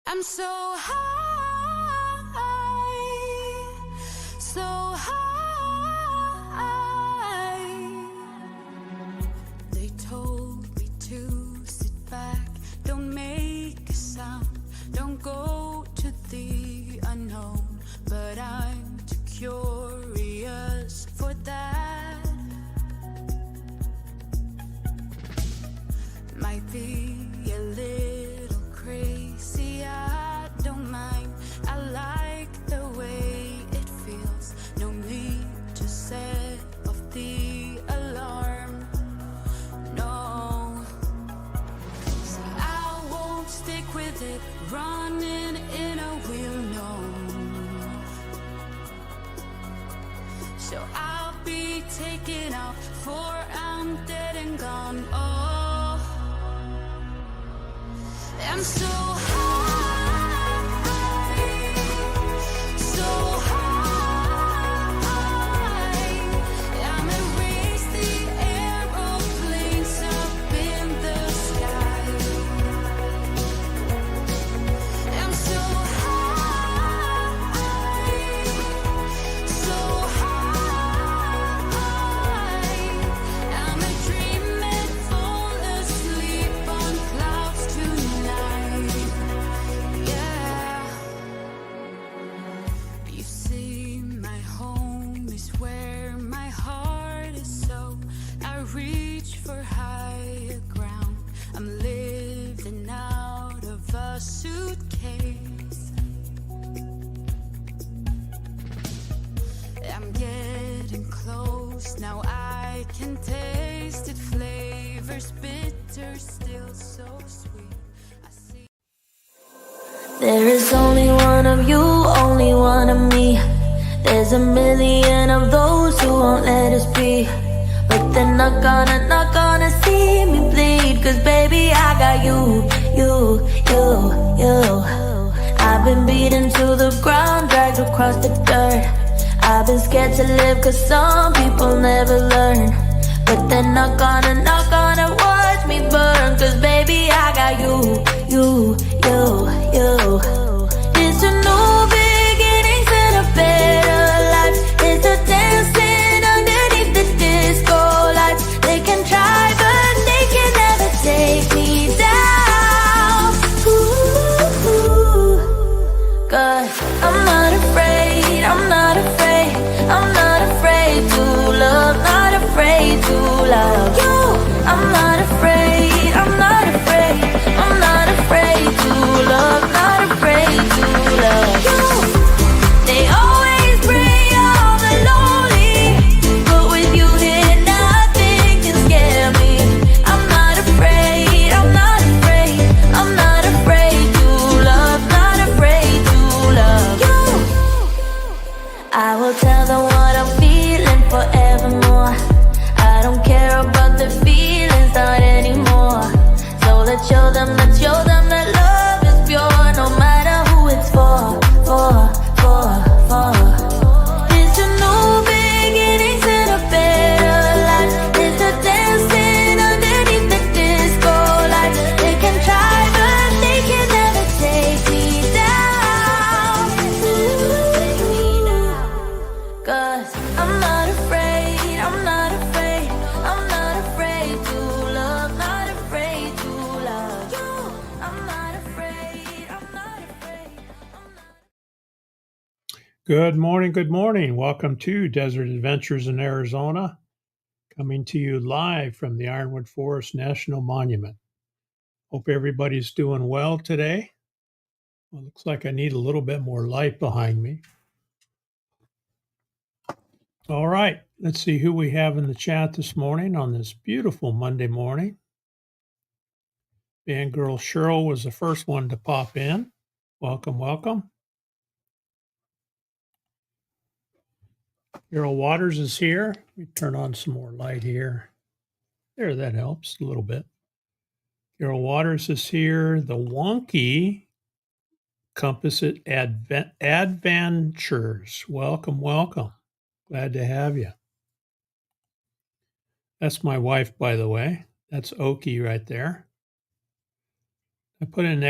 I'm so high, so high. They told me to sit back, don't make a sound, don't go to the unknown. But I'm too curious for that. Might be a little crazy, I don't mind. I like the way it feels. No need to set off the alarm. No, so I won't stick with it, running in a wheel, no. So I'll be taking off, for I'm dead and gone. Oh, I'm so high, so high. I'm erase the aeroplanes up in the sky. I'm so high, so high. I'm a dream and fall asleep on clouds tonight. Yeah. You see, my home is where my heart is, so I reach for higher ground. I'm living out of a suitcase. I'm getting close, now I can taste it. Flavors bitter, still so sweet. I see. There is only one of you, only one of me. There's a million of those who won't let us be. But they're not gonna see me bleed. Cause baby, I got you. I've been beaten to the ground, dragged across the dirt. I've been scared to live cause some people never learn. But they're not gonna watch me burn. Cause baby, I got you. It's a new beginnings and a better life. It's a dancing underneath the disco lights. They can try but they can never take me down. Ooh, cause I'm not afraid, I'm not afraid, I'm not afraid to love, not afraid to love you. I'm not afraid, I'm not afraid, I'm not afraid to love, not afraid to love you. They always bring all the lonely, but with you here nothing can scare me. I'm not afraid, I'm not afraid, I'm not afraid to love, not afraid to love you. I will tell them what I'm feeling forevermore. I don't care about the feelings, not anymore. So let's show them that love is pure, no matter who it's for. It's a new beginnings and a better life. It's a dancing underneath the disco lights. They can try but they can never take me down. Cause I'm not afraid, I'm not afraid, I'm not afraid to love, not afraid to love you. I'm not afraid, I'm not afraid, I'm not. Good morning. Welcome to Desert Adventures in Arizona, coming to you live from the Ironwood Forest National Monument. Hope everybody's doing well today. Well, looks like I need a little bit more light behind me. All right, let's see who we have in the chat this morning on this beautiful Monday morning. Fangirl Cheryl was the first one to pop in. Welcome. Carol Waters is here. Let me turn on some more light here. There, that helps a little bit. Carol Waters is here. The Wonky Compass Adventures. Welcome. Glad to have you. That's my wife, by the way. That's Oki right there. I put an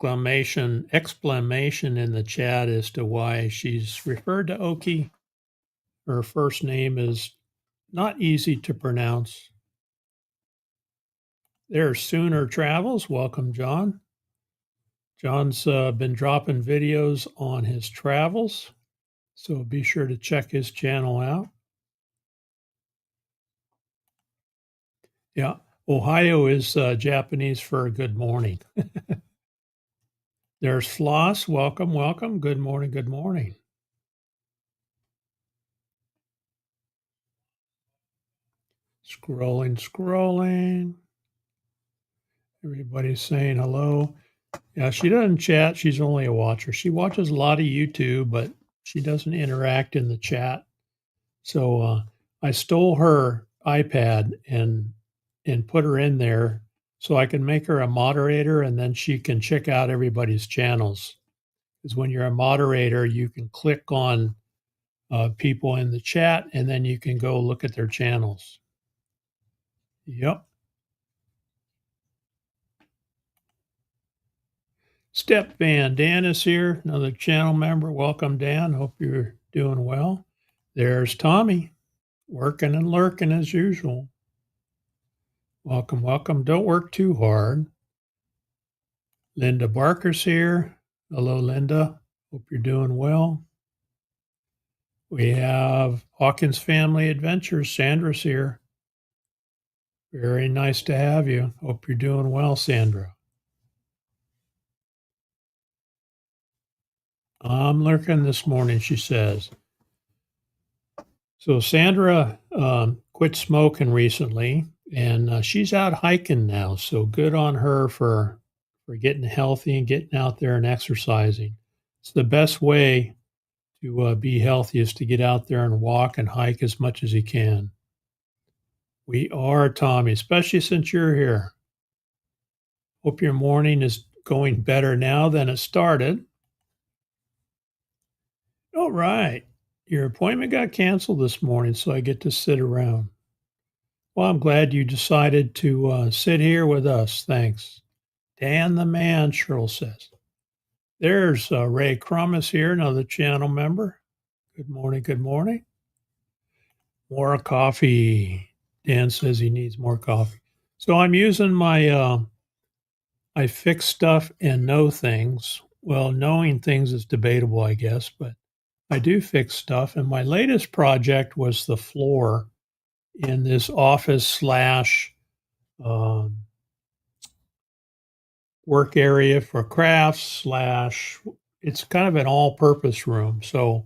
exclamation in the chat as to why she's referred to Oki. Her first name is not easy to pronounce. There's Sooner Travels. Welcome, John. John's been dropping videos on his travels, so be sure to check his channel out. Yeah, Ohio is Japanese for good morning. There's Floss. Welcome, welcome. Good morning, good morning. Scrolling. Everybody's saying hello. Yeah, she doesn't chat. She's only a watcher. She watches a lot of YouTube, but she doesn't interact in the chat. So I stole her iPad and put her in there so I can make her a moderator, and then she can check out everybody's channels. Because when you're a moderator, you can click on people in the chat, and then you can go look at their channels. Yep. Step Van, Dan is here, another channel member. Welcome, Dan. Hope you're doing well. There's Tommy, working and lurking as usual. Welcome, welcome. Don't work too hard. Linda Barker's here. Hello, Linda. Hope you're doing well. We have Hawkins Family Adventures. Sandra's here. Very nice to have you. Hope you're doing well, Sandra. I'm lurking this morning, she says. So Sandra quit smoking recently, and she's out hiking now. So good on her for getting healthy and getting out there and exercising. It's the best way to be healthy is to get out there and walk and hike as much as you can. We are, Tommy, especially since you're here. Hope your morning is going better now than it started. All right. Your appointment got canceled this morning, so I get to sit around. Well, I'm glad you decided to sit here with us. Thanks. Dan the man, Cheryl says. There's Ray Crumis here, another channel member. Good morning, good morning. More coffee. Dan says he needs more coffee. So I'm using my I fix stuff and know things. Well, knowing things is debatable, I guess, but I do fix stuff. And my latest project was the floor in this office / work area for crafts / it's kind of an all-purpose room. So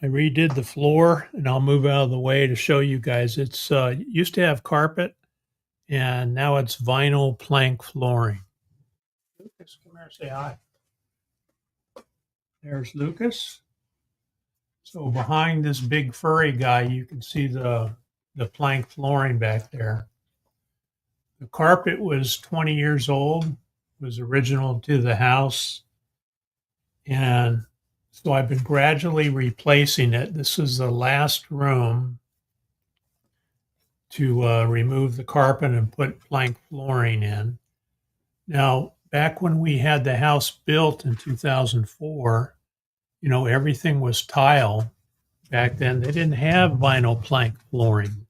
I redid the floor, and I'll move out of the way to show you guys. It's used to have carpet, and now it's vinyl plank flooring. Lucas, come here, say hi. There's Lucas. So behind this big furry guy, you can see the plank flooring back there. The carpet was 20 years old, was original to the house. And so I've been gradually replacing it. This is the last room to remove the carpet and put plank flooring in. Now, back when we had the house built in 2004, everything was tile back then. They didn't have vinyl plank flooring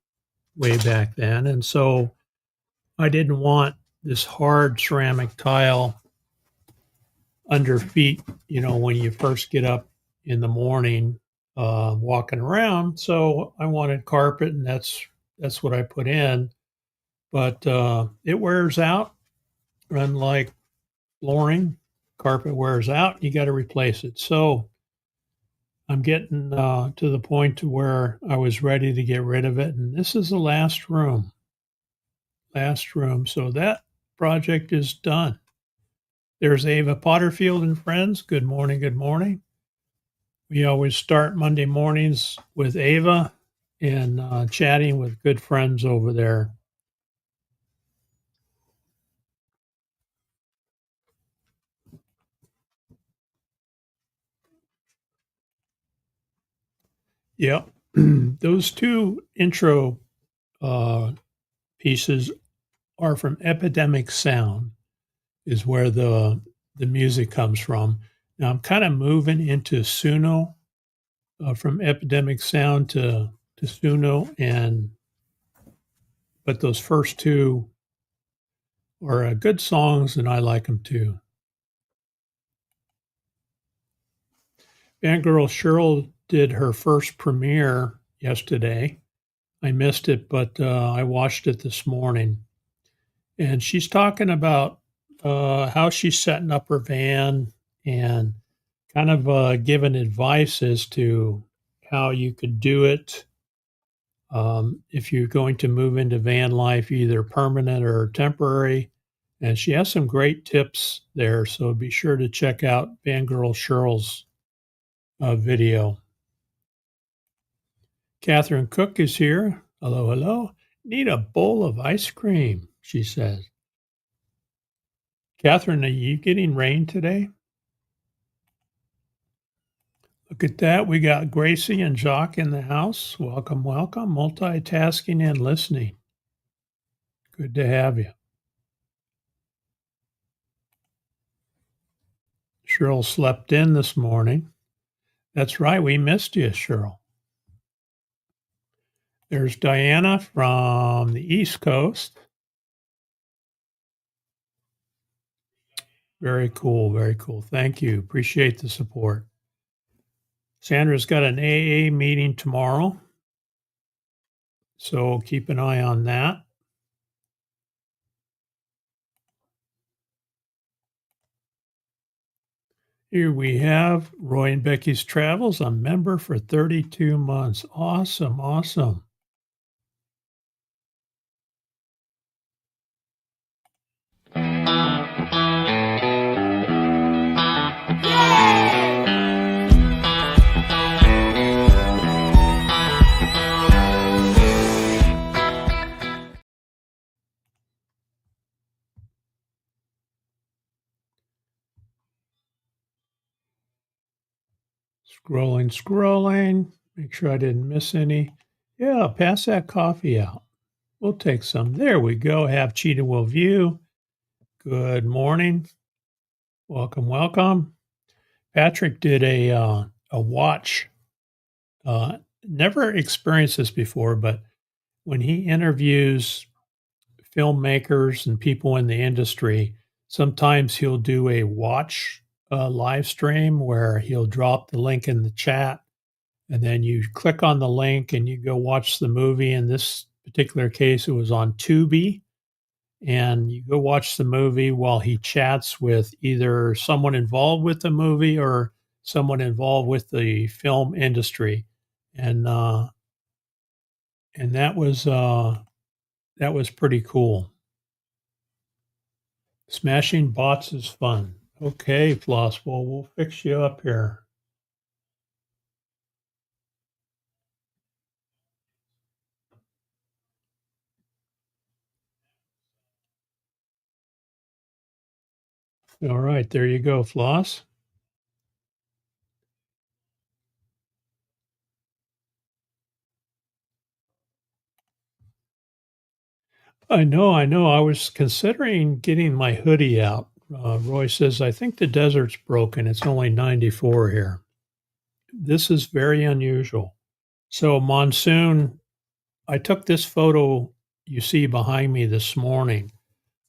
way back then. And so I didn't want this hard ceramic tile under feet, when you first get up in the morning walking around. So I wanted carpet, and that's what I put in. But it wears out. Unlike flooring, carpet wears out. You got to replace it. So I'm getting to the point to where I was ready to get rid of it. And this is the last room. So that project is done. There's Ava Potterfield and friends. Good morning, good morning. We always start Monday mornings with Ava and chatting with good friends over there. Yep. Those two intro pieces are from Epidemic Sound. is where the music comes from. Now I'm kind of moving into Suno, from Epidemic Sound to Suno, but those first two are good songs, and I like them too. Fangirl Cheryl did her first premiere yesterday. I missed it, but I watched it this morning. And she's talking about how she's setting up her van and kind of giving advice as to how you could do it if you're going to move into van life, either permanent or temporary. And she has some great tips there. So be sure to check out Fangirl Cheryl's video. Catherine Cook is here. Hello, hello. Need a bowl of ice cream, she says. Catherine, are you getting rain today? Look at that. We got Gracie and Jacques in the house. Welcome, welcome. Multitasking and listening. Good to have you. Cheryl slept in this morning. That's right. We missed you, Cheryl. There's Diana from the East Coast. Very cool. Very cool. Thank you. Appreciate the support. Sandra's got an AA meeting tomorrow, so keep an eye on that. Here we have Roy and Becky's Travels, a member for 32 months. Awesome, awesome. Scrolling. Make sure I didn't miss any. Yeah, pass that coffee out. We'll take some. There we go. Have Cheetah Will View. Good morning. Welcome, welcome. Patrick did a watch. Never experienced this before, but when he interviews filmmakers and people in the industry, sometimes he'll do a watch live stream where he'll drop the link in the chat, and then you click on the link and you go watch the movie. In this particular case, it was on Tubi, and you go watch the movie while he chats with either someone involved with the movie or someone involved with the film industry, and that was pretty cool. Smashing bots is fun. Okay, Floss. Well, we'll fix you up here. All right, there you go, Floss. I know. I was considering getting my hoodie out. Roy says, I think the desert's broken. It's only 94 here. This is very unusual. So, monsoon, I took this photo you see behind me this morning.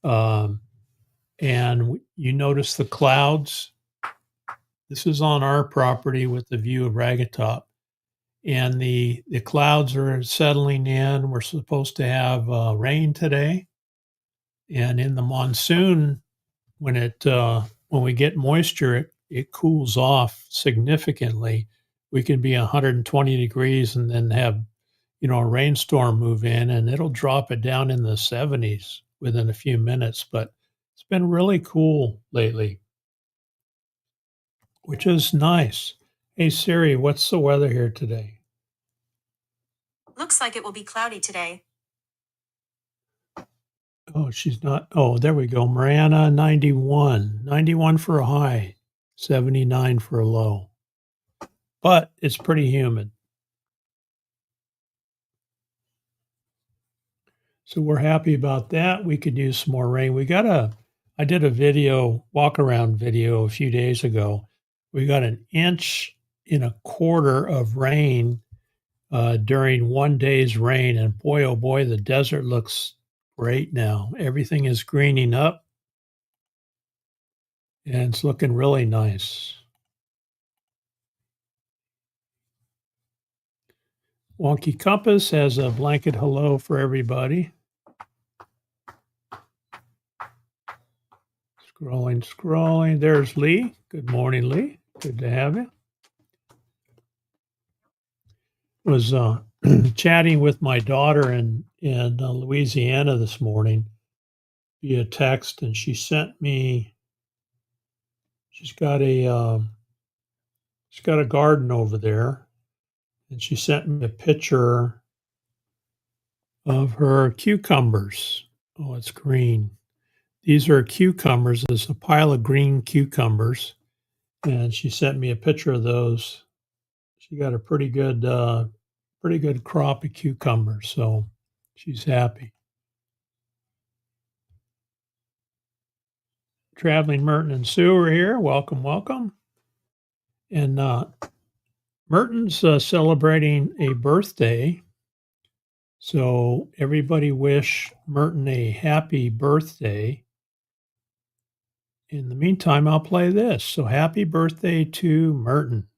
And you notice the clouds. This is on our property with the view of Ragged Top. And the clouds are settling in. We're supposed to have rain today. And in the monsoon, when we get moisture, it cools off significantly. We can be 120 degrees and then have, a rainstorm move in, and it'll drop it down in the 70s within a few minutes. But it's been really cool lately, which is nice. Hey Siri, what's the weather here today? Looks like it will be cloudy today. Oh, she's not. Oh, there we go. Mariana, 91. 91 for a high, 79 for a low. But it's pretty humid. So we're happy about that. We could use some more rain. We got I did a walk around video a few days ago. We got 1.25 inches of rain during one day's rain. And boy, oh boy, the desert looks great now. Everything is greening up and it's looking really nice. Wonky Compass has a blanket hello for everybody. Scrolling. There's Lee. Good morning, Lee. Good to have you. Was chatting with my daughter in Louisiana this morning via text, and she sent me. She's got a garden over there, and she sent me a picture of her cucumbers. Oh, it's green. These are cucumbers. There's a pile of green cucumbers, and she sent me a picture of those. She got a pretty good crop of cucumbers, so she's happy. Traveling Merton and Sue are here. Welcome. And Merton's celebrating a birthday, so everybody wish Merton a happy birthday. In the meantime, I'll play this. So happy birthday to Merton.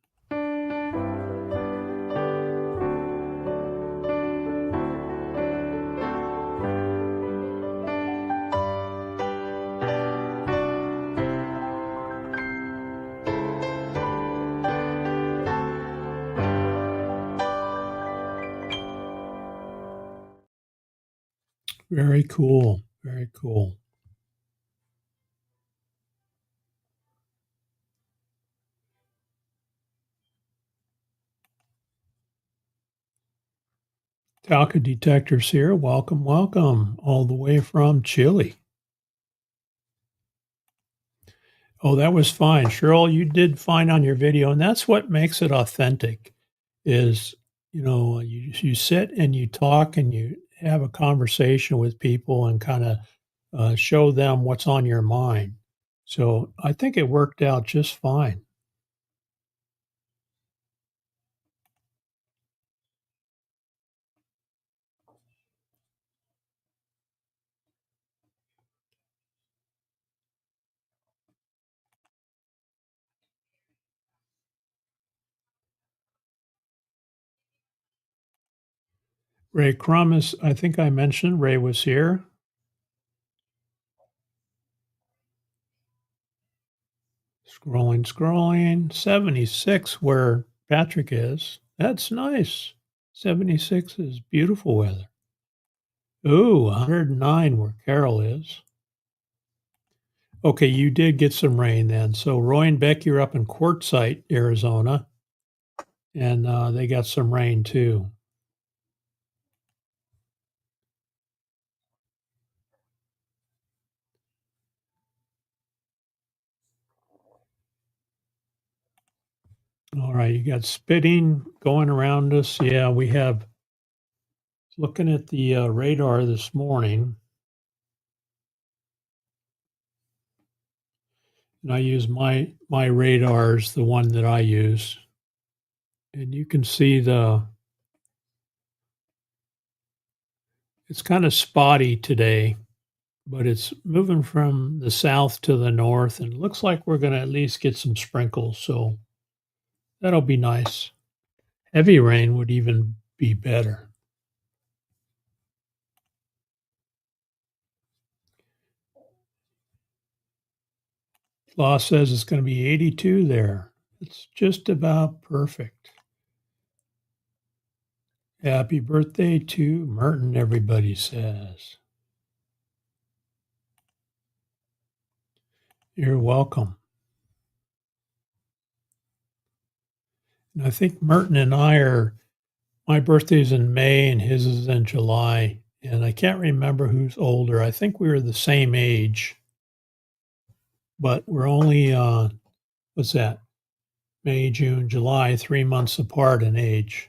Very cool. Very cool. Talca Detectors here. Welcome. All the way from Chile. Oh, that was fine. Cheryl, you did fine on your video. And that's what makes it authentic is, you sit and you talk and you have a conversation with people and kind of show them what's on your mind. So I think it worked out just fine. Ray Crum is, I think I mentioned Ray was here. Scrolling. 76 where Patrick is. That's nice. 76 is beautiful weather. Ooh, 109 where Carol is. Okay, you did get some rain then. So Roy and Beck, you're up in Quartzsite, Arizona, and they got some rain too. All right, you got spitting going around us. Yeah, we have. Looking at the radar this morning, and I use my radars, the one that I use, and you can see it's kind of spotty today, but it's moving from the south to the north, and it looks like we're going to at least get some sprinkles, so that'll be nice. Heavy rain would even be better. Law says it's going to be 82 there. It's just about perfect. Happy birthday to Merton, everybody says. You're welcome. And I think Merton and my birthday's in May and his is in July. And I can't remember who's older. I think we were the same age, but we're only, what's that? May, June, July, 3 months apart in age.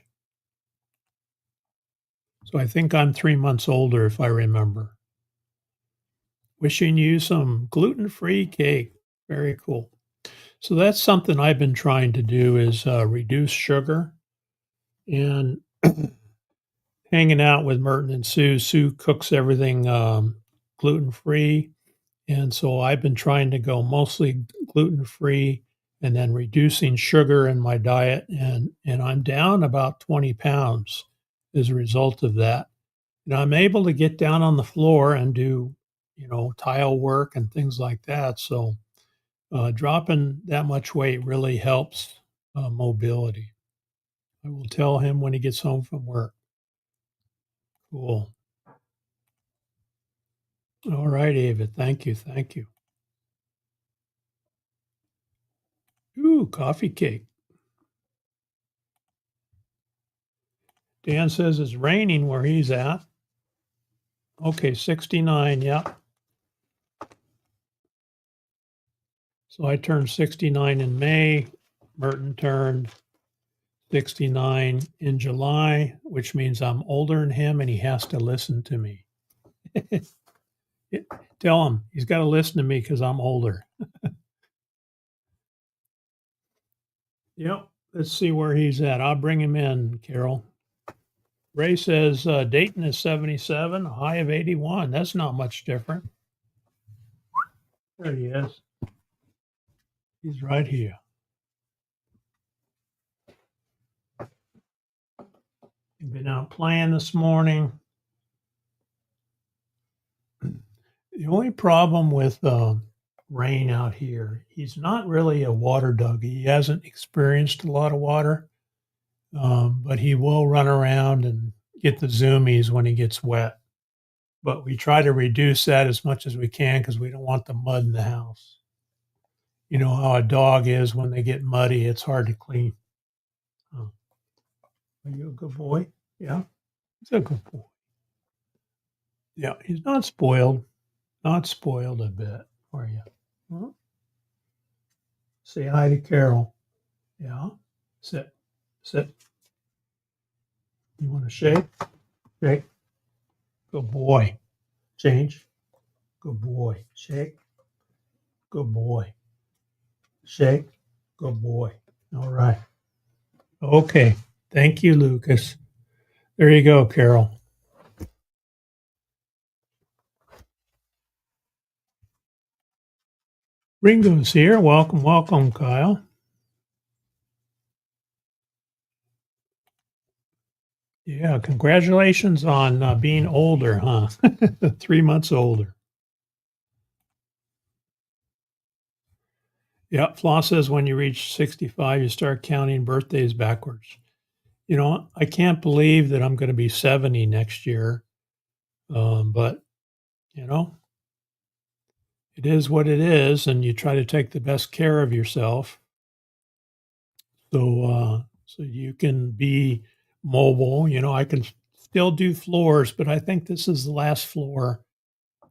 So I think I'm 3 months older if I remember. wishing you some gluten-free cake. Very cool. So that's something I've been trying to do is reduce sugar and hanging out with Merton and Sue. Sue cooks everything gluten-free, and so I've been trying to go mostly gluten-free and then reducing sugar in my diet, and I'm down about 20 pounds as a result of that. And I'm able to get down on the floor and do, tile work and things like that. So dropping that much weight really helps mobility. I will tell him when he gets home from work. Cool. All right, Ava. Thank you. Thank you. Ooh, coffee cake. Dan says it's raining where he's at. Okay, 69. Yeah. So I turned 69 in May. Merton turned 69 in July, which means I'm older than him and he has to listen to me. Tell him he's got to listen to me because I'm older. Yep. Let's see where he's at. I'll bring him in, Carol. Ray says Dayton is 77, a high of 81. That's not much different. There he is. He's right here. He's been out playing this morning. The only problem with Rain out here, he's not really a water dog. He hasn't experienced a lot of water, but he will run around and get the zoomies when he gets wet. But we try to reduce that as much as we can because we don't want the mud in the house. You know how a dog is when they get muddy, it's hard to clean. Oh. Are you a good boy? Yeah, he's a good boy. Yeah, he's not spoiled a bit, are you? Huh? Say hi to Carol. Yeah, sit. You want to shake? Shake. Good boy. Change. Good boy. Shake. Good boy. Shake. Good boy. All right. Okay. Thank you, Lucas. There you go, Carol. Ringo's here. Welcome, Kyle. Yeah, congratulations on being older, huh? 3 months older. Yeah, Flaw says when you reach 65, you start counting birthdays backwards. I can't believe that I'm going to be 70 next year. But, it is what it is, and you try to take the best care of yourself. So you can be mobile. I can still do floors, but I think this is the last floor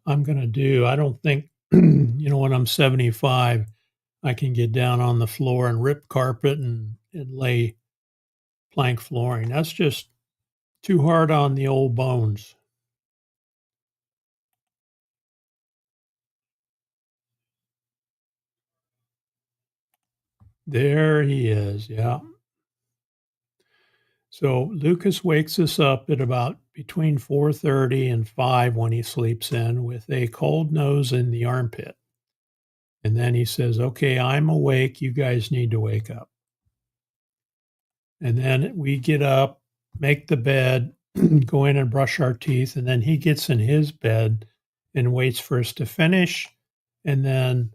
I'm going to do. I don't think, when I'm 75, I can get down on the floor and rip carpet and lay plank flooring. That's just too hard on the old bones. There he is. Yeah. So Lucas wakes us up at about between 4:30 and 5 when he sleeps in with a cold nose in the armpit. And then he says, "Okay, I'm awake. You guys need to wake up." And then we get up, make the bed, go in and brush our teeth, and then he gets in his bed and waits for us to finish, and then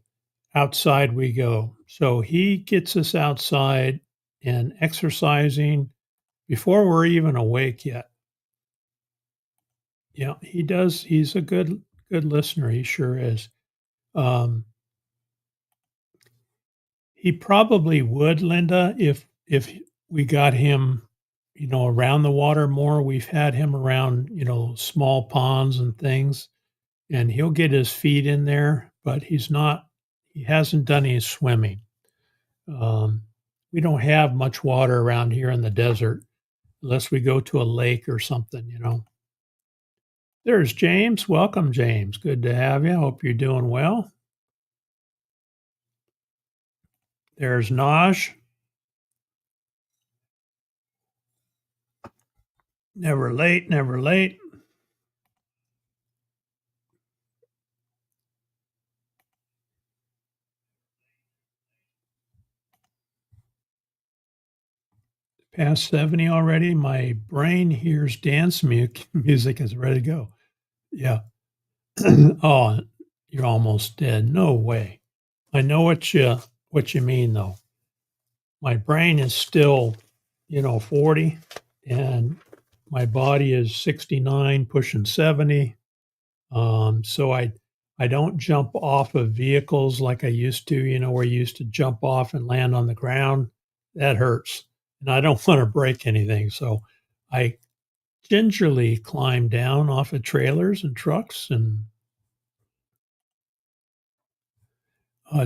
outside we go. So he gets us outside and exercising before we're even awake yet. Yeah, he does. He's a good listener. He sure is. He probably would, Linda, if we got him, around the water more. We've had him around, small ponds and things, and he'll get his feet in there, but he hasn't done any swimming. We don't have much water around here in the desert unless we go to a lake or something. There's James. Welcome, James. Good to have you. Hope you're doing well. There's Naj. Never late, never late. Past 70 already. My brain hears dance music is ready to go. Yeah. Oh, you're almost dead. No way. I know what you mean though. My brain is still, 40 and my body is 69 pushing 70. So I don't jump off of vehicles like I used to, where you used to jump off and land on the ground. That hurts. And I don't want to break anything. So I gingerly climb down off of trailers and trucks. And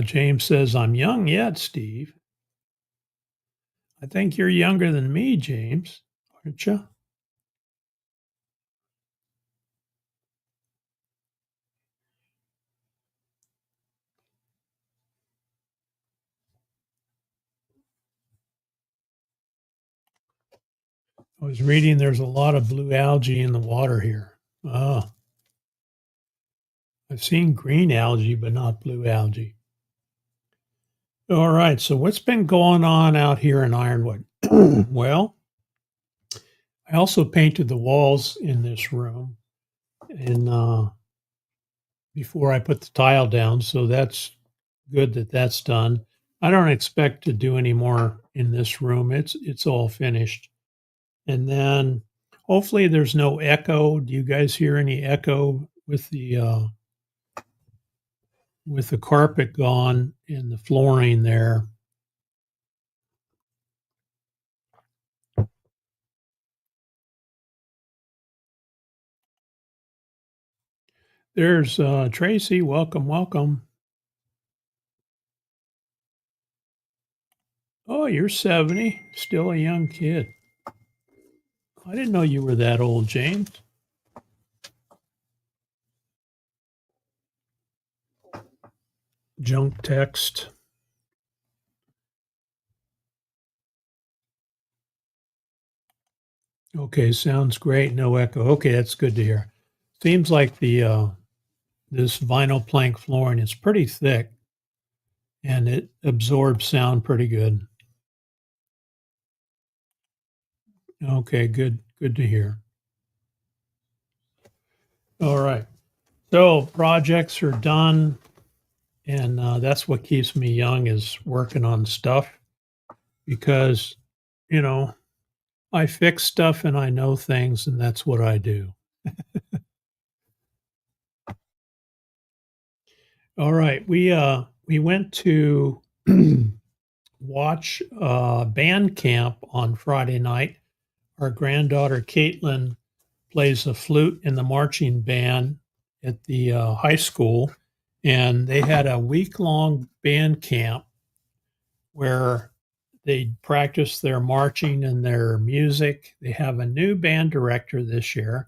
James says, I'm young yet, Steve. I think you're younger than me, James, aren't you? I was reading there's a lot of blue algae in the water here. Oh, I've seen green algae, but not blue algae. All right. So what's been going on out here in Ironwood? Well, I also painted the walls in this room and before I put the tile down, so that's good that that's done. I don't expect to do any more in this room. It's all finished. And then hopefully there's no echo. Do you guys hear any echo with the carpet gone and the flooring there? There's Tracy. Welcome, welcome. Oh, you're 70, still a young kid. I didn't know you were that old, James. Junk text. Okay, sounds great. No echo. Okay, that's good to hear. Seems like the this vinyl plank flooring is pretty thick and it absorbs sound pretty good. Okay, good to hear. All right. So projects are done, and that's what keeps me young is working on stuff because, you know, I fix stuff and I know things, and that's what I do. All right, we went to watch band camp on Friday night. Our granddaughter Caitlin plays the flute in the marching band at the high school, and they had a week-long band camp where they practice their marching and their music. They have a new band director this year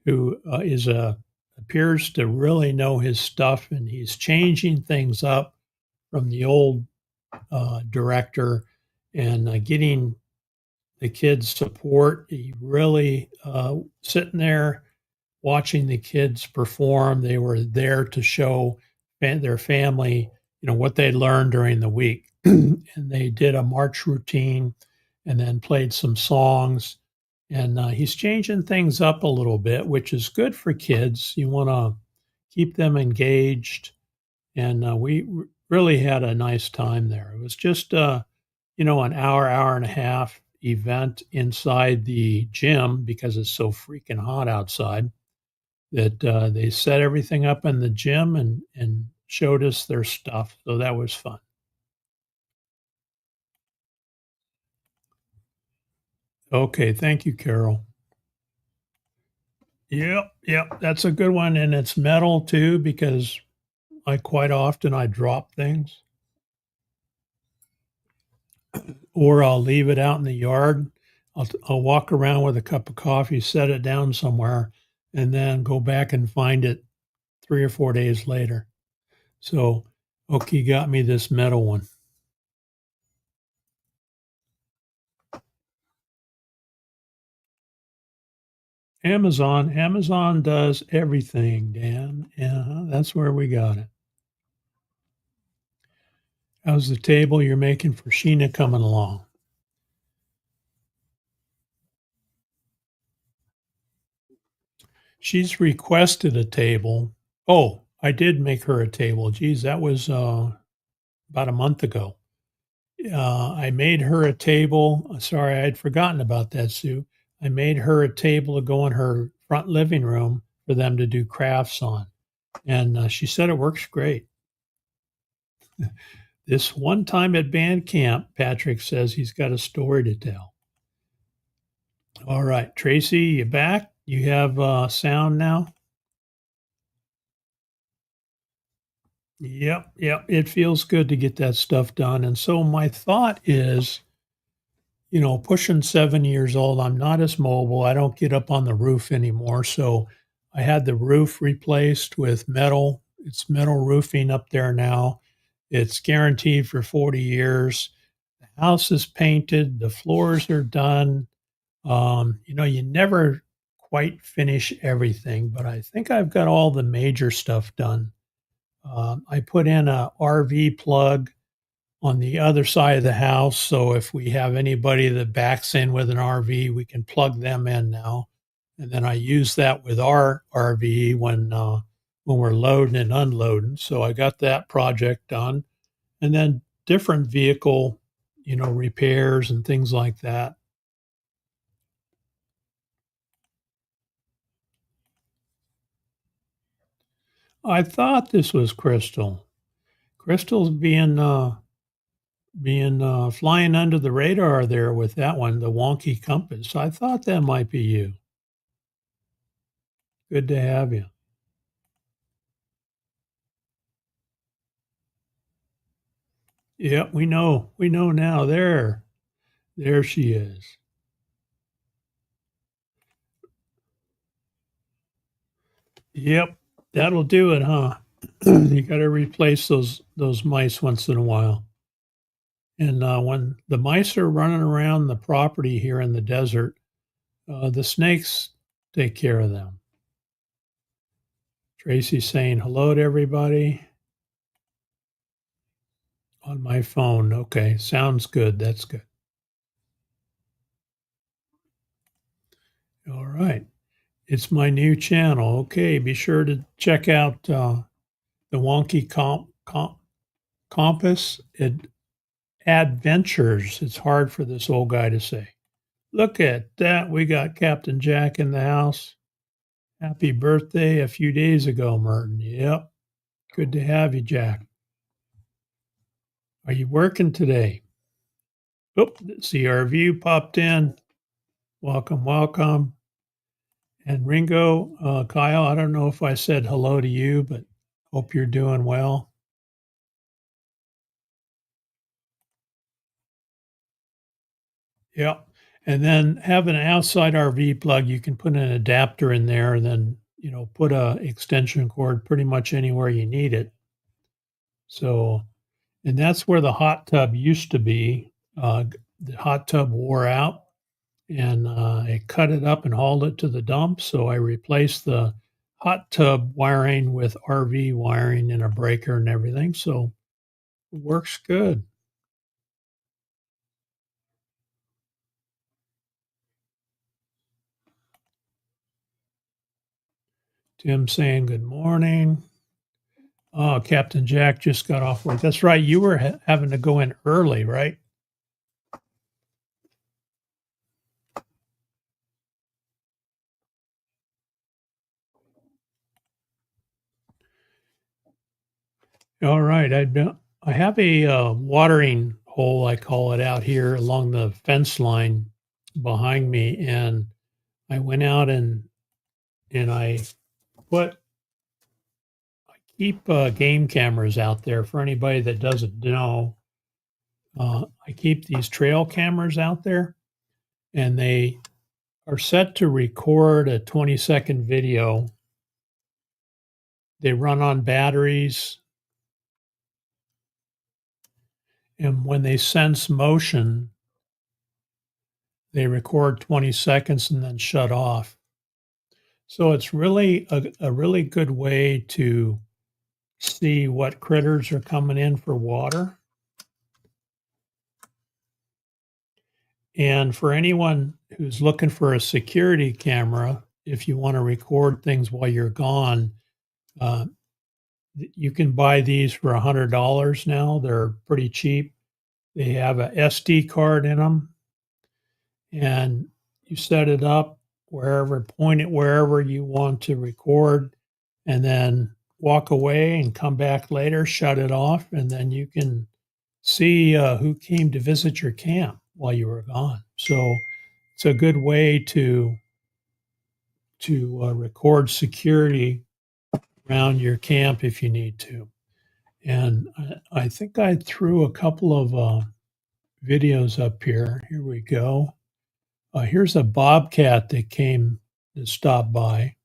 who appears to really know his stuff, and he's changing things up from the old director and getting the kids support. He really sitting there watching the kids perform. They were there to show their family, what they learned during the week. And they did a march routine and then played some songs. And he's changing things up a little bit, which is good for kids. You want to keep them engaged. And we really had a nice time there. It was just, an hour and a half event inside the gym because it's so freaking hot outside that they set everything up in the gym and showed us their stuff. So that was fun. Okay, thank you, Carol. Yep, that's a good one, and it's metal too because I quite often I drop things, or I'll leave it out in the yard. I'll walk around with a cup of coffee, set it down somewhere, and then go back and find it 3 or 4 days later. So Oki got me this metal one. Amazon does everything, Dan. Yeah, that's where we got it. How's the table you're making for Sheena coming along? She's requested a table. Oh, I did make her a table. Geez, that was about a month ago. I made her a table. Sorry, I'd forgotten about that, Sue. I made her a table to go in her front living room for them to do crafts on. And she said it works great. This one time at band camp, Patrick says he's got a story to tell. All right, Tracy, you back? You have sound now? Yep. It feels good to get that stuff done. And so my thought is, pushing 7 years old, I'm not as mobile. I don't get up on the roof anymore. So I had the roof replaced with metal. It's metal roofing up there now. It's guaranteed for 40 years. The house is painted. The floors are done. You never quite finish everything, but I think I've got all the major stuff done. I put in a RV plug on the other side of the house. So if we have anybody that backs in with an RV, we can plug them in now. And then I use that with our RV when we're loading and unloading. So I got that project done. And then different vehicle, repairs and things like that. I thought this was Crystal. Crystal's being flying under the radar there with that one, the wonky compass. I thought that might be you. Good to have you. Yeah, we know. We know now. There she is. Yep, that'll do it, huh? You got to replace those mice once in a while. And when the mice are running around the property here in the desert, the snakes take care of them. Tracy's saying hello to everybody on my phone. Okay, sounds good. That's good. All right. It's my new channel. Okay, be sure to check out the Wonky Compass Adventures. It's hard for this old guy to say. Look at that. We got Captain Jack in the house. Happy birthday a few days ago, Merton. Yep. Good to have you, Jack. Are you working today? Oop, CRView popped in. Welcome. And Ringo, Kyle, I don't know if I said hello to you, but hope you're doing well. Yeah. And then have an outside RV plug. You can put an adapter in there and then, put a extension cord pretty much anywhere you need it. So, and that's where the hot tub used to be. The hot tub wore out and I cut it up and hauled it to the dump. So I replaced the hot tub wiring with RV wiring and a breaker and everything. So it works good. Tim saying good morning. Oh, Captain Jack just got off work. That's right. You were having to go in early, right? All right. I have a watering hole, I call it, out here along the fence line behind me, and I went out and I keep game cameras out there for anybody that doesn't know. I keep these trail cameras out there, and they are set to record a 20-second video. They run on batteries, and when they sense motion, they record 20 seconds and then shut off. So it's really a really good way to see what critters are coming in for water. And for anyone who's looking for a security camera, if you want to record things while you're gone, uh, you can buy these for $100 now. They're pretty cheap. They have a SD card in them, and you set it up wherever, point it wherever you want to record, and then walk away and come back later, shut it off, and then you can see who came to visit your camp while you were gone. So it's a good way to record security around your camp if you need to. And I think I threw a couple of videos up here. Here we go. Here's a bobcat that came to stop by.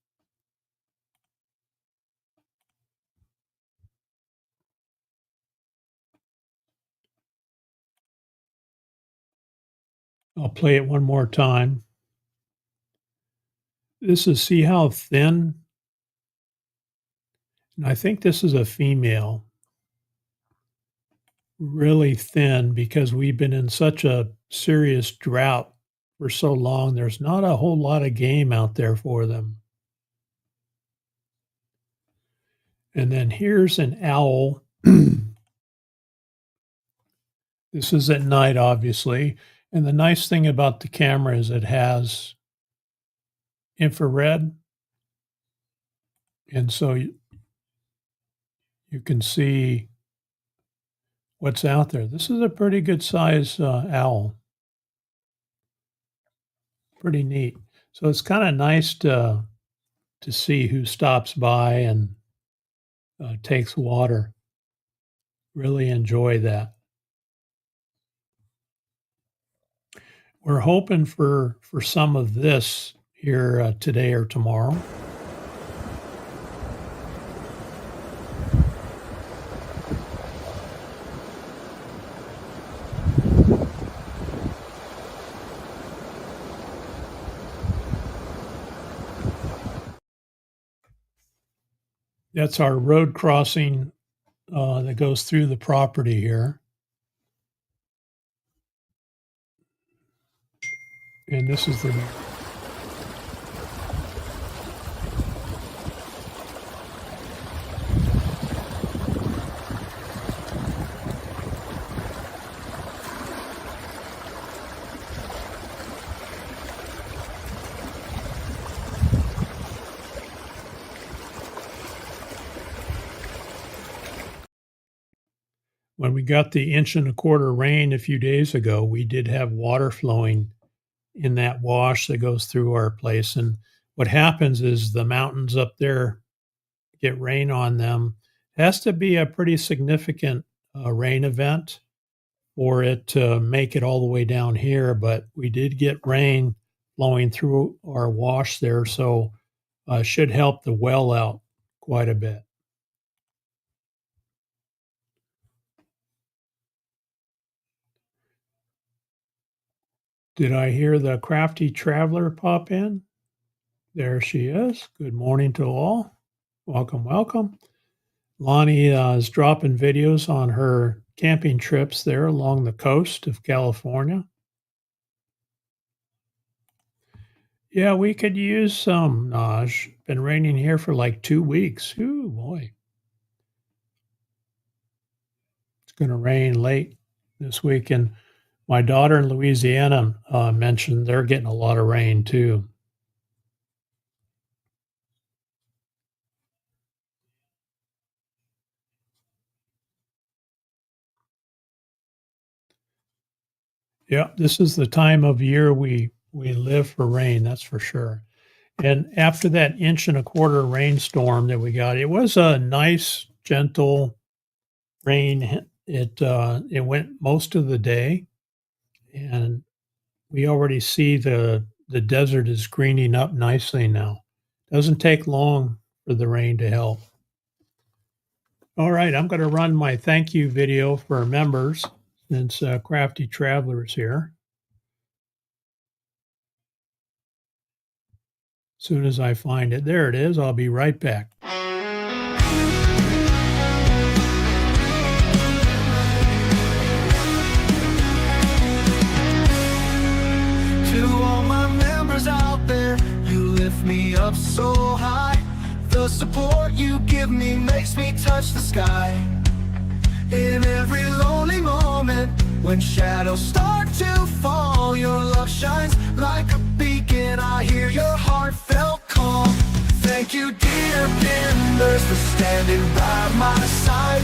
I'll play it one more time. This is, see how thin? And I think this is a female. Really thin because we've been in such a serious drought for so long. There's not a whole lot of game out there for them. And then here's an owl. This is at night, obviously. And the nice thing about the camera is it has infrared. And so you can see what's out there. This is a pretty good size owl. Pretty neat. So it's kind of nice to see who stops by and takes water. Really enjoy that. We're hoping for some of this here today or tomorrow. That's our road crossing that goes through the property here. And this is the when we got the 1.25 inch rain a few days ago, we did have water flowing in that wash that goes through our place. And what happens is the mountains up there get rain on them. It has to be a pretty significant rain event for it to make it all the way down here. But we did get rain flowing through our wash there, so should help the well out quite a bit. Did I hear the crafty traveler pop in? There she is. Good morning to all. Welcome, welcome. Lonnie is dropping videos on her camping trips there along the coast of California. Yeah, we could use some, Naj. Been raining here for like 2 weeks. Ooh, boy. It's going to rain late this week. And my daughter in Louisiana mentioned they're getting a lot of rain too. Yeah, this is the time of year we live for rain, that's for sure. And after that 1.25 inch rainstorm that we got, it was a nice, gentle rain. It went most of the day, and we already see the the desert is greening up nicely now. Doesn't take long for the rain to help. All right, I'm going to run my thank you video for members since Crafty Traveler is here. As soon as I find it, there it is. I'll be right back. To all my members out there, you lift me up so high. The support you give me makes me touch the sky. In every lonely moment, when shadows start to fall, your love shines like a beacon. I hear your heartfelt call. Thank you, dear members, for standing by my side.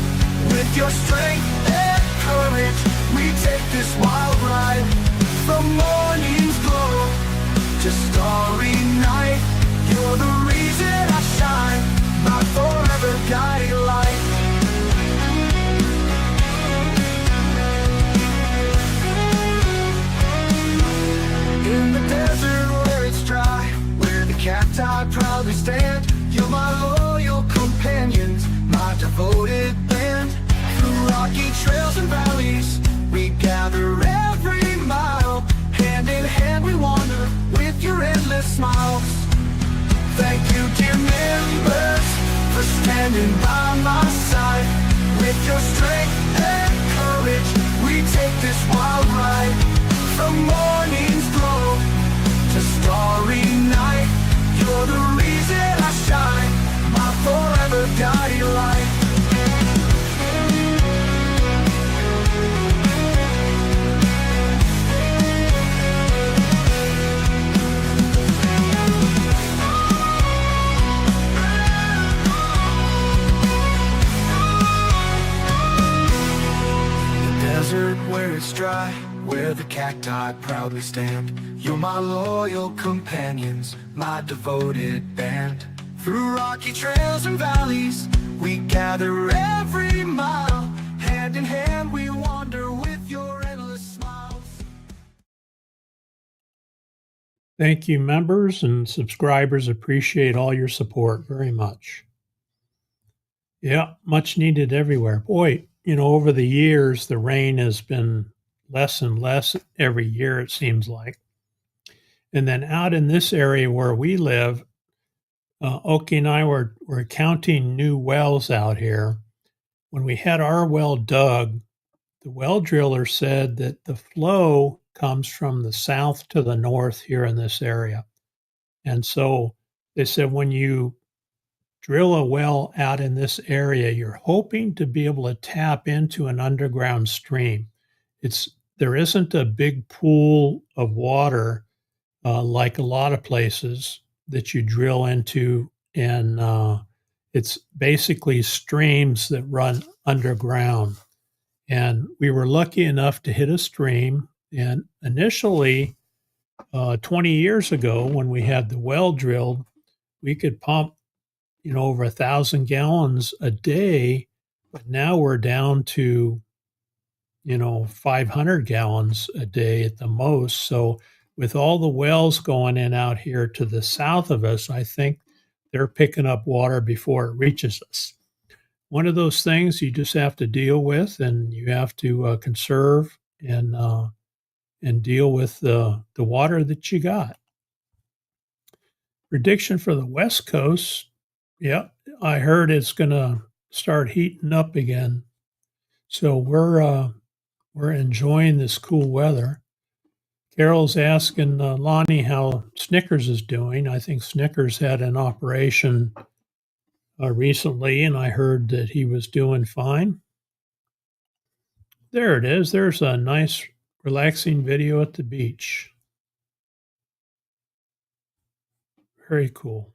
With your strength and courage, we take this wild ride. From morning's glow to starry night, you're the reason I shine, my forever guiding light. In the desert where it's dry, where the cacti proudly stand, you're my loyal companions, my devoted band. Through rocky trails and valleys, we gather every mile. Hand in hand we wander with your endless smiles. Thank you, dear members, for standing by my side. With your strength and courage, we take this wild ride. From morning's glow to starry night, you're the reason I shine, my forever guiding light. Desert where it's dry, where the cacti proudly stand, you're my loyal companions, my devoted band. Through rocky trails and valleys, we gather every mile. Hand in hand we wander with your endless smiles. Thank you, members and subscribers. Appreciate all your support very much. Yeah, much needed everywhere. Boy, over the years, the rain has been less and less every year, it seems like. And then out in this area where we live, Oki and I were counting new wells out here. When we had our well dug, the well driller said that the flow comes from the south to the north here in this area. And so they said when you drill a well out in this area, you're hoping to be able to tap into an underground stream. There isn't a big pool of water like a lot of places that you drill into, and it's basically streams that run underground. And we were lucky enough to hit a stream. And initially, 20 years ago, when we had the well drilled, we could pump over 1,000 gallons a day, but now we're down to 500 gallons a day at the most. So with all the wells going in out here to the south of us, I think they're picking up water before it reaches us. One of those things you just have to deal with, and you have to conserve and deal with the water that you got. Prediction for the West Coast. Yeah, I heard it's going to start heating up again. So we're enjoying this cool weather. Carol's asking Lonnie how Snickers is doing. I think Snickers had an operation recently, and I heard that he was doing fine. There it is. There's a nice, relaxing video at the beach. Very cool.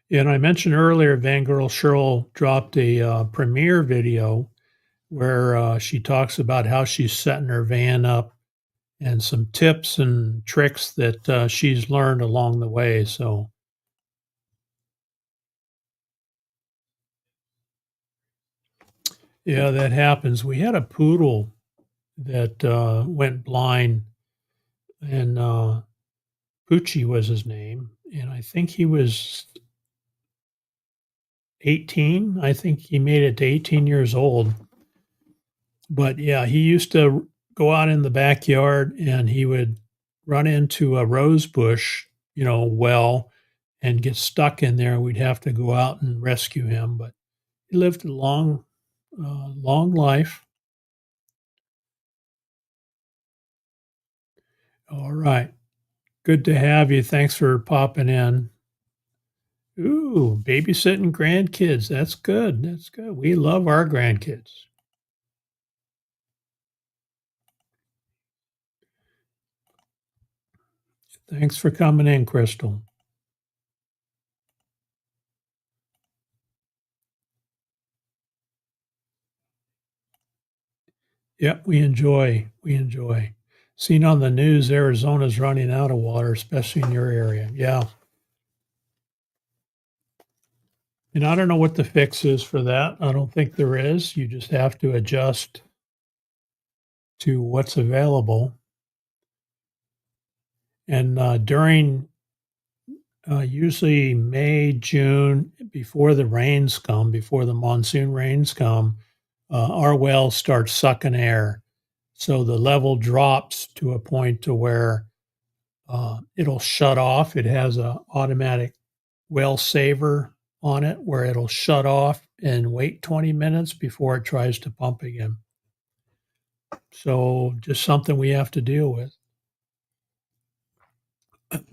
And I mentioned earlier, Vangirl Cheryl dropped a premiere video where she talks about how she's setting her van up and some tips and tricks that she's learned along the way. So, yeah, that happens. We had a poodle that went blind, and Pucci was his name, and I think he was 18. I think he made it to 18 years old. But yeah, he used to go out in the backyard and he would run into a rose bush, well, and get stuck in there. We'd have to go out and rescue him. But he lived a long life. All right. Good to have you. Thanks for popping in. Ooh, babysitting grandkids. That's good. That's good. We love our grandkids. Thanks for coming in, Crystal. Yep, we enjoy. We enjoy. Seen on the news, Arizona's running out of water, especially in your area. Yeah. And I don't know what the fix is for that. I don't think there is. You just have to adjust to what's available. And during usually May, June, before the rains come, before the monsoon rains come, our well starts sucking air. So the level drops to a point to where it'll shut off. It has an automatic well saver on it where it'll shut off and wait 20 minutes before it tries to pump again. So just something we have to deal with.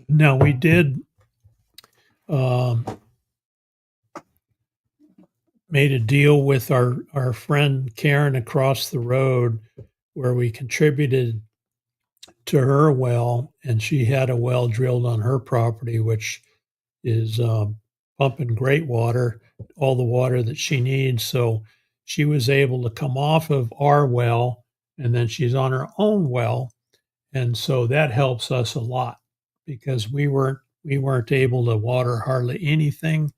Now we did made a deal with our friend Karen across the road where we contributed to her well, and she had a well drilled on her property, which is pumping great water, all the water that she needs. So she was able to come off of our well, and then she's on her own well, and so that helps us a lot because we weren't able to water hardly anything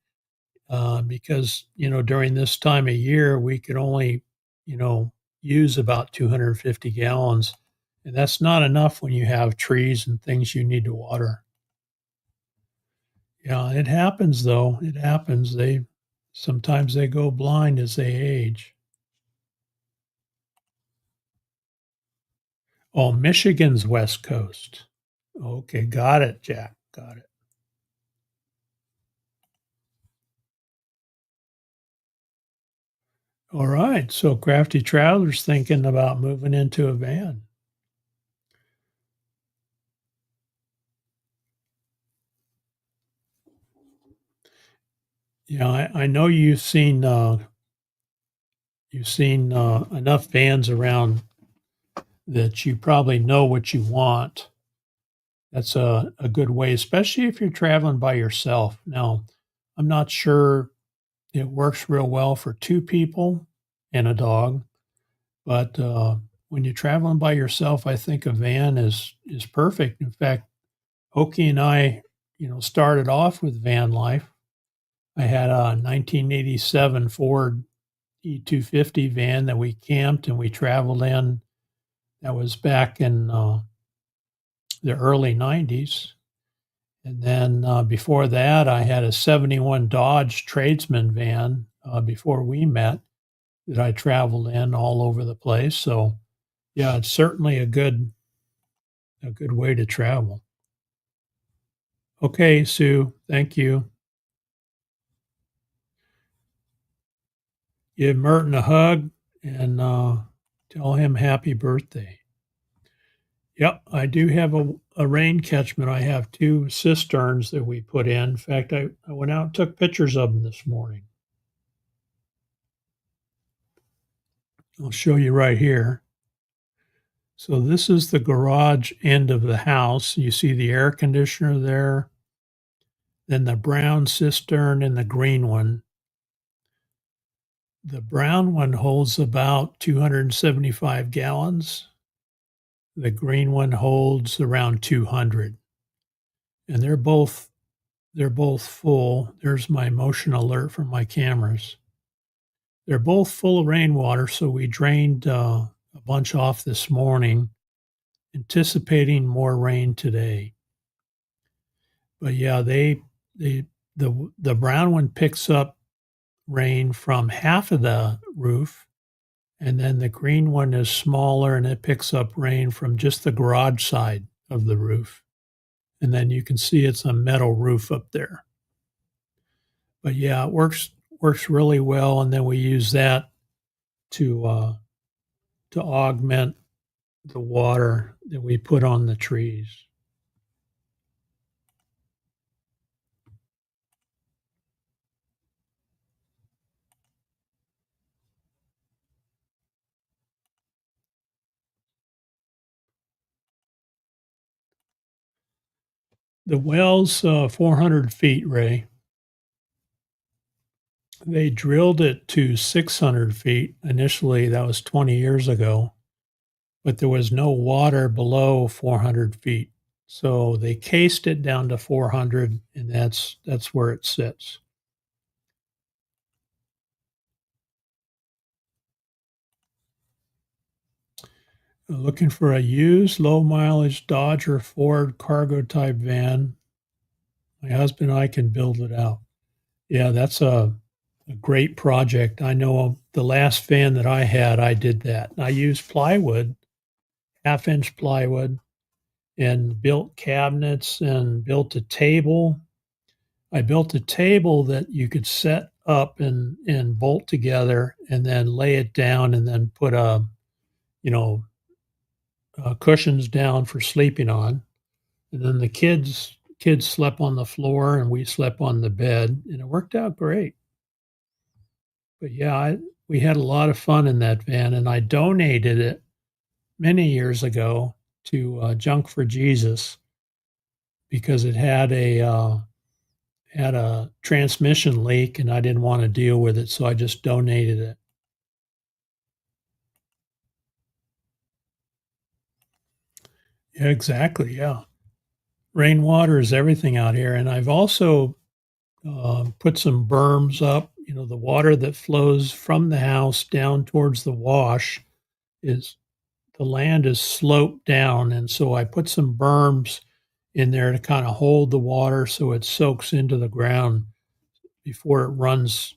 because during this time of year we could only use about 250 gallons, and that's not enough when you have trees and things you need to water. Yeah, it happens though. It happens. Sometimes they go blind as they age. Oh, Michigan's West Coast. Okay, got it, Jack. Got it. All right. So Crafty Traveler's thinking about moving into a van. Yeah, I know you've seen enough vans around that you probably know what you want. That's a good way, especially if you're traveling by yourself. Now, I'm not sure it works real well for two people and a dog, but when you're traveling by yourself, I think a van is perfect. In fact, Oki and I, started off with van life. I had a 1987 Ford E250 van that we camped and we traveled in. That was back in the early 90s. And then before that, I had a 71 Dodge Tradesman van before we met that I traveled in all over the place. So, yeah, it's certainly a good way to travel. Okay, Sue, thank you. Give Merton a hug and tell him happy birthday. Yep, I do have a rain catchment. I have 2 cisterns that we put in. In fact, I went out and took pictures of them this morning. I'll show you right here. So this is the garage end of the house. You see the air conditioner there, then the brown cistern and the green one. The brown one holds about 275 gallons. The green one holds around 200. And they're both full. There's my motion alert from my cameras. They're both full of rainwater, so we drained a a bunch off this morning, anticipating more rain today. But yeah, the brown one picks up rain from half of the roof, and then the green one is smaller and it picks up rain from just the garage side of the roof. And then you can see it's a metal roof up there. But yeah, it works really well, and then we use that to augment the water that we put on the trees. The well's 400 feet, Ray. They drilled it to 600 feet. Initially, that was 20 years ago, but there was no water below 400 feet. So they cased it down to 400, and that's where it sits. Looking for a used low mileage Dodge or Ford cargo type van. My husband and I can build it out. Yeah, that's a great project. I know the last van that I had, I did that. I used plywood, half-inch plywood, and built cabinets and built a table. I built a table that you could set up and bolt together and then lay it down and then put you know, cushions down for sleeping on. And then the kids slept on the floor and we slept on the bed, and it worked out great. But yeah, we had a lot of fun in that van, and I donated it many years ago to Junk for Jesus because it had a transmission leak, and I didn't want to deal with it, so I just donated it. Yeah, exactly. Yeah, rainwater is everything out here, and I've also put some berms up. You know, the water that flows from the house down towards the wash is the land is sloped down, and so I put some berms in there to kind of hold the water so it soaks into the ground before it runs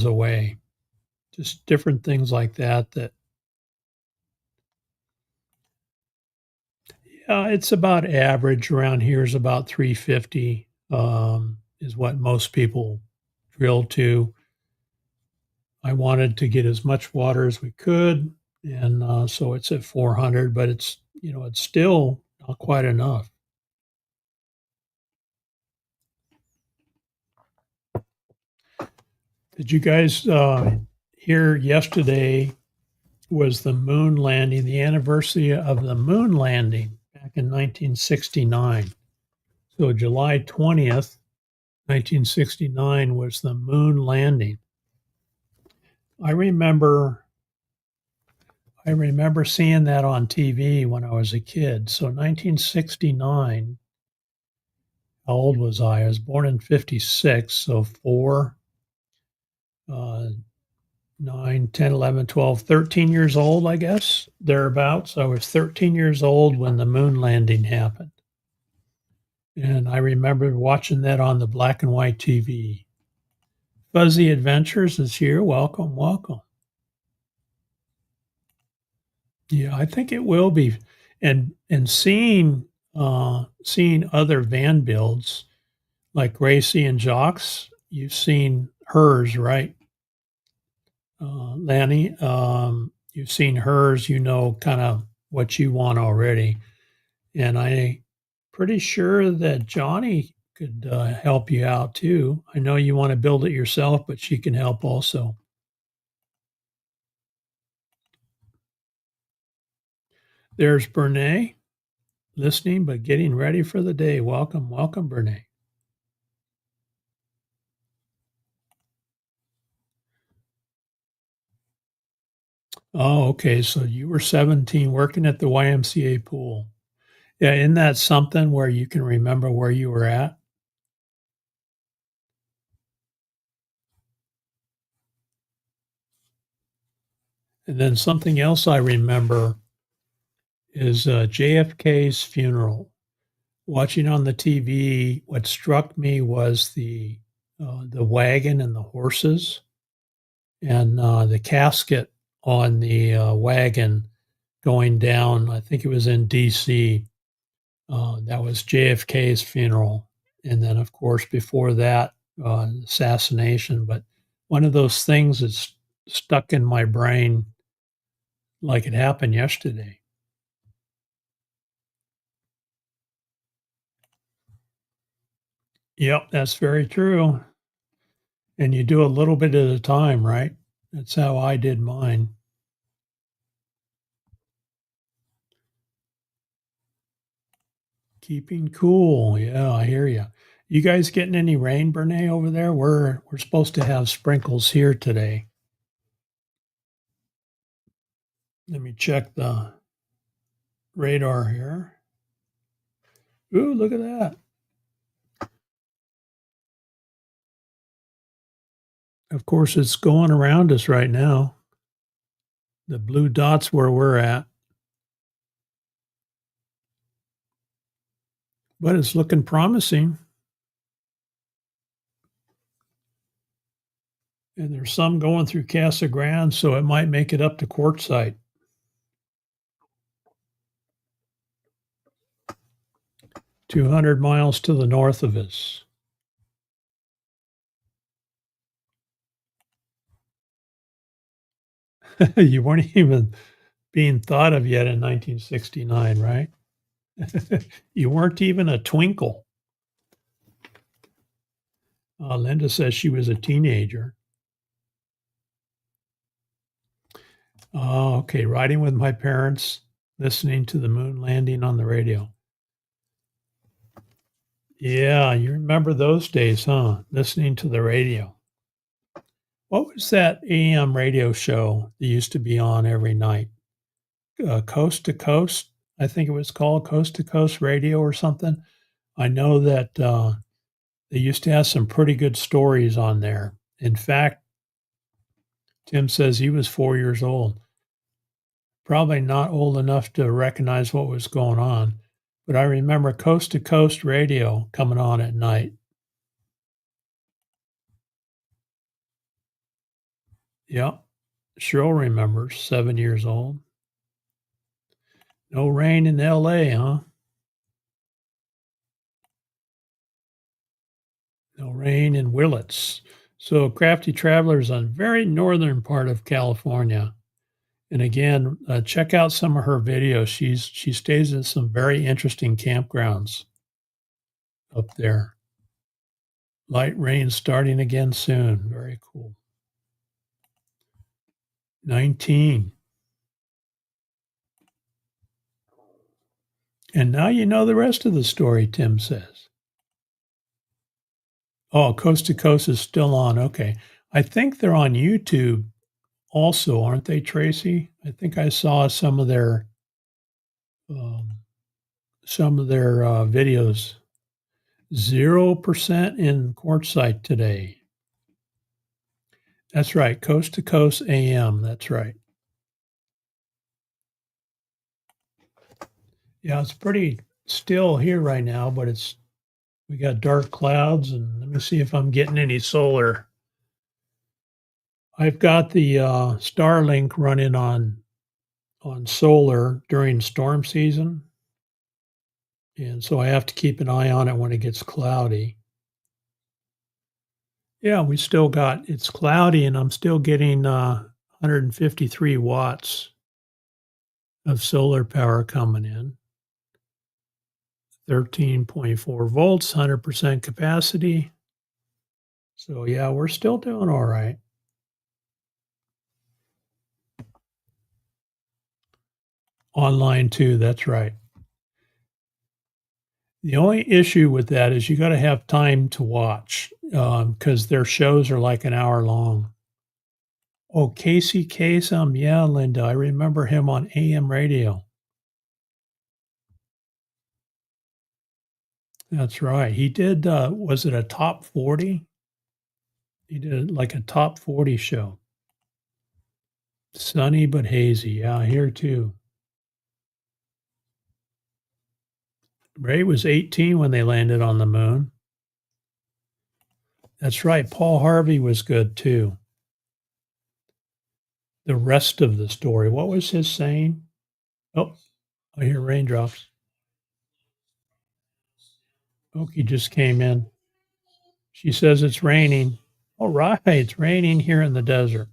away. Just different things like that. It's about average around here is about 350 is what most people drill to. I wanted to get as much water as we could, and so it's at 400, but it's still not quite enough. Did you guys hear yesterday was the moon landing, the anniversary of the moon landing back in 1969. So July 20th, 1969 was the moon landing. I remember seeing that on TV when I was a kid. So 1969, how old was I? I was born in 56, so 4, 9, 10, 11, 12, 13 years old, I guess, thereabouts. I was 13 years old when the moon landing happened. And I remember watching that on the black and white TV. Fuzzy Adventures is here. Welcome, welcome. Yeah, I think it will be. And seeing other van builds like Gracie and Jocks, you've seen hers, right? Lanny, you've seen hers, you know kind of what you want already. And I pretty sure that Johnny could help you out too. I know you want to build it yourself, but she can help also. There's Bernay, listening but getting ready for the day. Welcome, welcome, Bernay. Oh, okay. So you were 17 working at the YMCA pool. Yeah, isn't that something where you can remember where you were at? And then something else I remember is JFK's funeral. Watching on the TV, what struck me was the wagon and the horses, and the casket on the wagon going down. I think it was in D.C. That was JFK's funeral, and then of course before that, assassination. But one of those things that's stuck in my brain like it happened yesterday. Yep, that's very true. And you do a little bit at a time, right? That's how I did mine. Keeping cool. Yeah, I hear you. You guys getting any rain, Bernays, over there? We're supposed to have sprinkles here today. Let me check the radar here. Ooh, look at that. Of course, it's going around us right now. The blue dots where we're at. But it's looking promising. And there's some going through Casa Grande, so it might make it up to Quartzsite. "200 miles to the north of us." You weren't even being thought of yet in 1969, right? You weren't even a twinkle. Linda says she was a teenager. Okay, riding with my parents, listening to the moon landing on the radio. Yeah, you remember those days, huh? Listening to the radio. What was that AM radio show that used to be on every night? Coast to Coast, I think it was called Coast to Coast Radio or something. I know that they used to have some pretty good stories on there. In fact, Tim says he was 4 years old. Probably not old enough to recognize what was going on, but I remember Coast to Coast Radio coming on at night. Yeah, Cheryl remembers, 7 years old. No rain in LA, huh? No rain in Willits. So Crafty Traveler's on very northern part of California. And again, check out some of her videos. She stays at some very interesting campgrounds up there. Light rain starting again soon. Very cool. 19. And now you know the rest of the story, Tim says. Oh, Coast to Coast is still on. Okay. I think they're on YouTube also, aren't they, Tracy? I think I saw some of their videos. 0% in Quartzsite today. That's right, Coast to Coast AM. That's right. Yeah, it's pretty still here right now, but we got dark clouds, and let me see if I'm getting any solar. I've got the Starlink running on solar during storm season, and so I have to keep an eye on it when it gets cloudy. Yeah, it's cloudy, and I'm still getting 153 watts of solar power coming in. 13.4 volts, 100% capacity. So yeah, we're still doing all right. Online too, that's right. The only issue with that is you got to have time to watch because their shows are like an hour long. Oh, Casey Kasem, yeah, Linda, I remember him on AM radio. That's right. He did, was it a top 40? He did like a top 40 show. Sunny but hazy. Yeah, here too. Ray was 18 when they landed on the moon. That's right. Paul Harvey was good too. The rest of the story. What was his saying? Oh, I hear raindrops. Okie just came in. She says it's raining. All right, it's raining here in the desert.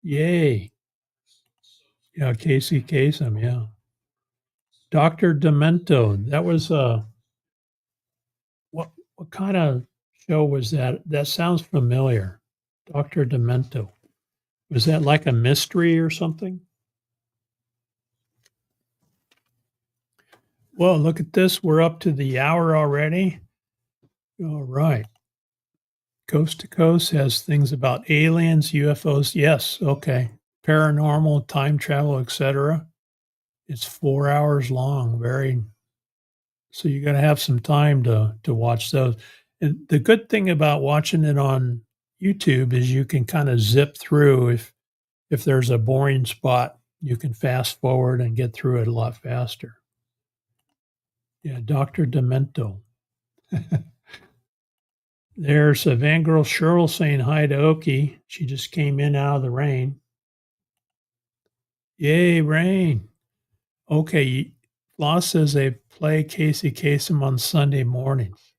Yay. Yeah, Casey Kasem, yeah. Dr. Demento. That was what kind of show was that? That sounds familiar. Dr. Demento. Was that like a mystery or something? Well, look at this. We're up to the hour already. All right. Coast to Coast has things about aliens, UFOs. Yes, okay. Paranormal, time travel, etc. It's 4 hours long. So you got to have some time to watch those. And the good thing about watching it on YouTube is you can kind of zip through. If there's a boring spot, you can fast forward and get through it a lot faster. Yeah, Dr. Demento. There's a Van Girl Cheryl saying hi to Okie. She just came in out of the rain. Yay, rain. Okay, Floss says they play Casey Kasem on Sunday mornings.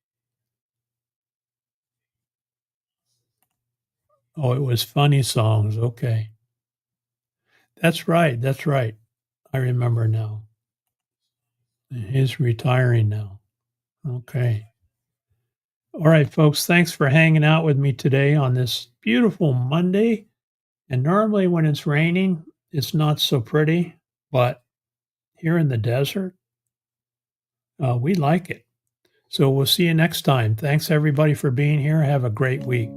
Oh, it was funny songs. Okay. That's right. That's right. I remember now. He's retiring now. Okay. All right, folks. Thanks for hanging out with me today on this beautiful Monday. And normally when it's raining, it's not so pretty, but here in the desert, we like it. So we'll see you next time. Thanks everybody for being here. Have a great week.